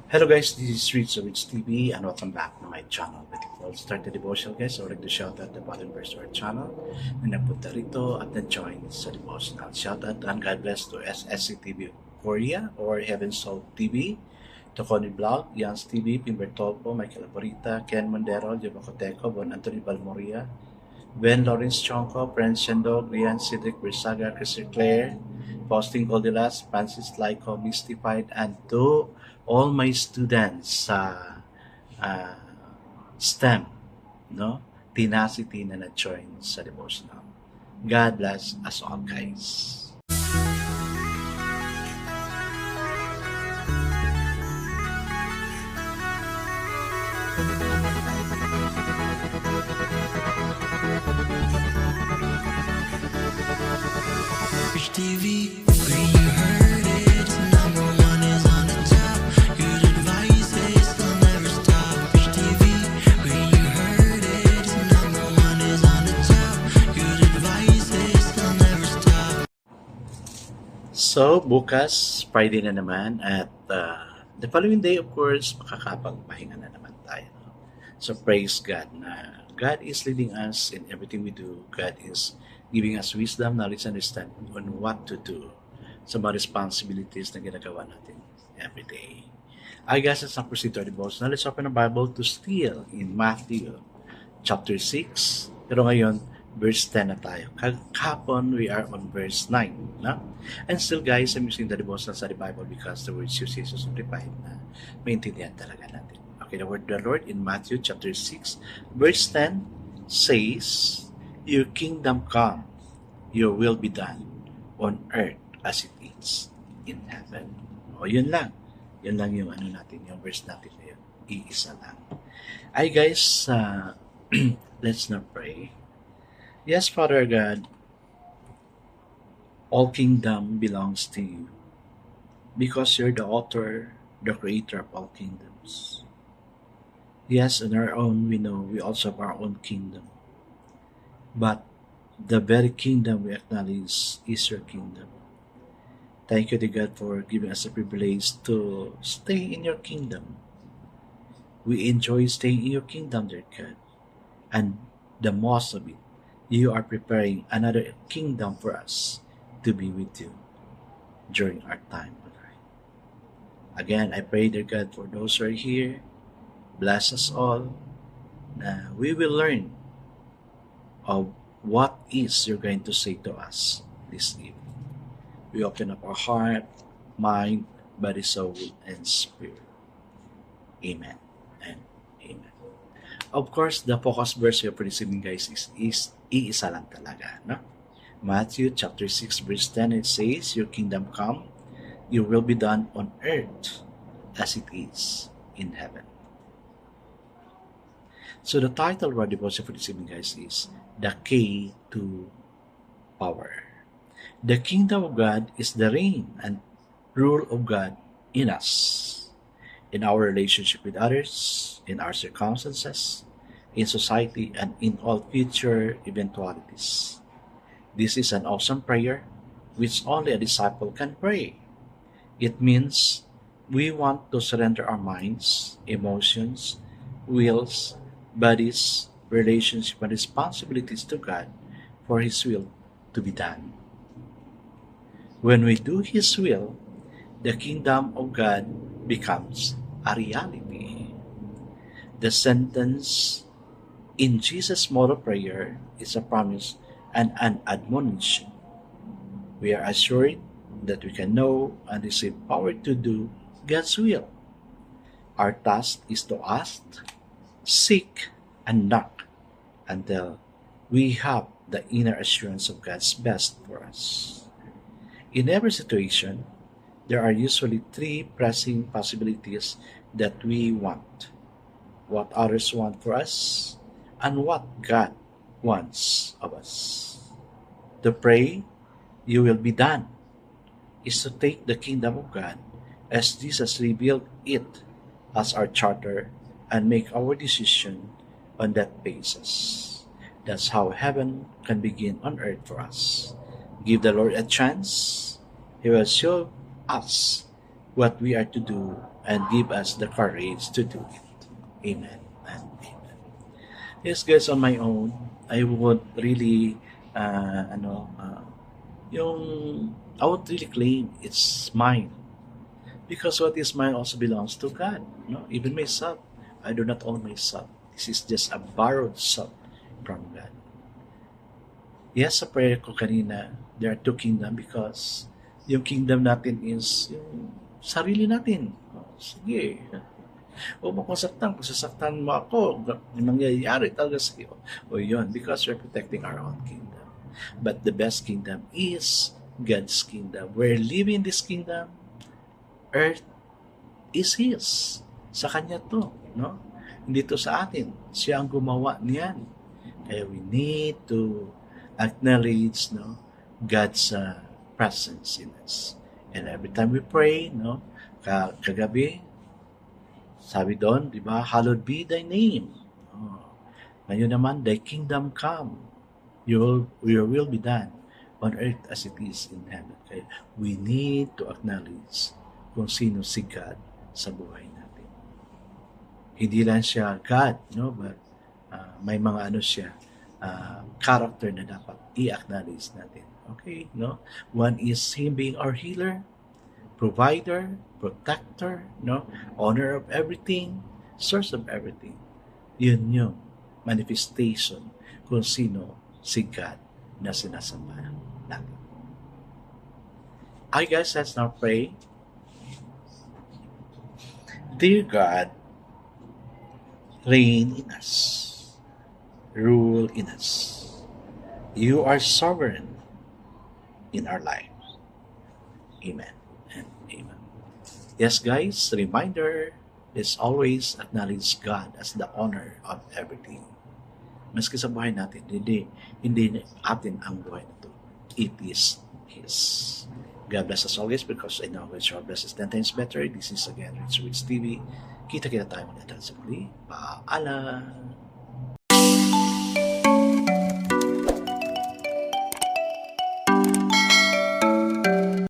Hello guys, this is Streets of Rich TV and welcome back to my channel. Before start the devotional guys, I would like to shout out the bottom verse to our channel na napunta rito at na-join sa devotional. Shout out and God bless to SSC TV Korea or Heaven Soul TV, to Connie Vlog, Yans TV, Pimber Tolpo, Michael Aborita, Ken Mondero, Jeba Coteco, Bon Anthony Balmoria, Ben Lawrence Chonko, Prince Shendog, Rian Cedric Bersaga, Christopher Claire, Faustin Goldilas, Francis Laiko, Mystified, and to all my students sa STEM, no? Tenacity na na-join sa devotional. God bless us all, guys. Rich TV, where you heard it, number one is on the top. Good advice is they'll never stop. Rich TV, where you heard it, number one is on the top. Good advice is they'll never stop. So, bukas, Friday na naman at the following day, of course, makakapagpahinga na naman tayo. No? So, praise God na God is leading us in everything we do. God is giving us wisdom, knowledge, and understanding on what to do sa mga responsibilities na ginagawa natin every day. I guess let's not proceed to our devotional. Let's open the Bible to still in Matthew chapter 6. Pero ngayon, verse 10 na tayo. Kahapon, we are on verse 9. No? And still, guys, I'm using the devotional study Bible because the words used is so simplified na maintindihan talaga natin. Okay, the word of the Lord in Matthew chapter 6, verse 10 says, your kingdom come, your will be done on earth as it is in heaven. O, yun lang. Yun lang yung ano natin, yung verse natin na yun. Iisa lang. Ay guys, let's now pray. Yes, Father God, all kingdom belongs to you because you're the author, the creator of all kingdoms. Yes, on our own, we know we also have our own kingdom. But the very kingdom we acknowledge is your kingdom. Thank you, dear God, for giving us the privilege to stay in your kingdom. We enjoy staying in your kingdom, dear God. And the most of it, you are preparing another kingdom for us to be with you during our time on earth. Again, I pray, dear God, for those who are here, bless us all, na we will learn of what is you're going to say to us this evening. We open up our heart, mind, body, soul, and spirit. Amen and amen. Of course, the focus verse here for this evening, guys, is iisa lang talaga. No? Matthew chapter 6, verse 10, it says, your kingdom come, your will be done on earth as it is in heaven. So the title of our devotion for this evening, guys, is the key to power. The kingdom of God is the reign and rule of God in us, in our relationship with others, in our circumstances, in society, and in all future eventualities. This is an awesome prayer which only a disciple can pray. It means we want to surrender our minds, emotions, wills, bodies, relationship, and responsibilities to God for His will to be done. When we do His will, the kingdom of God becomes a reality. The sentence in Jesus' model prayer is a promise and an admonition. We are assured that we can know and receive power to do God's will. Our task is to ask, seek, and knock until we have the inner assurance of God's best for us. In every situation, there are usually three pressing possibilities that we want: what others want for us, and what God wants of us. To pray, "You will be done," is to take the kingdom of God as Jesus revealed it as our charter and make our decision on that basis. That's how heaven can begin on earth for us. Give the Lord a chance. He will show us what we are to do and give us the courage to do it. Amen and amen. Yes, guys, on my own, I would really, I would really claim it's mine. Because what is mine also belongs to God. No? Even myself, I do not own myself. This is just a borrowed self from God. Yes, sa prayer ko kanina, there are two kingdom because yung kingdom natin is yung sarili natin. Sige. O kung sasaktan mo ako, mangyayari talaga sa'yo. O yun, because we're protecting our own kingdom. But the best kingdom is God's kingdom. We're living this kingdom. Earth is His. Sa Kanya to. No? Hindi to sa atin. Siya ang gumawa niyan. Kaya we need to acknowledge God's presence in us. And every time we pray, kagabi, sabi doon, di ba, hallowed be thy name. Ngayon naman, thy kingdom come. Your will be done on earth as it is in heaven. Okay? We need to acknowledge kung sino si God sa buhay natin. Hindi lang siya God, but may mga siya, character na dapat i-acknowledge natin. Okay, One is Him being our healer, provider, protector, owner of everything, source of everything. Yun yung manifestation kung sino si God na sinasamba natin. Okay guys, let's now pray. Dear God, reign in us, rule in us. You are sovereign in our lives. Amen and amen. Yes guys, reminder, let's always acknowledge God as the owner of everything. Maski sa buhay natin, hindi atin ang buhay na ito. It is His. God bless us always because I know which your bless is 10 times better. This is again Rich TV. Kita-kita tayo ulit sa muli. Paalam!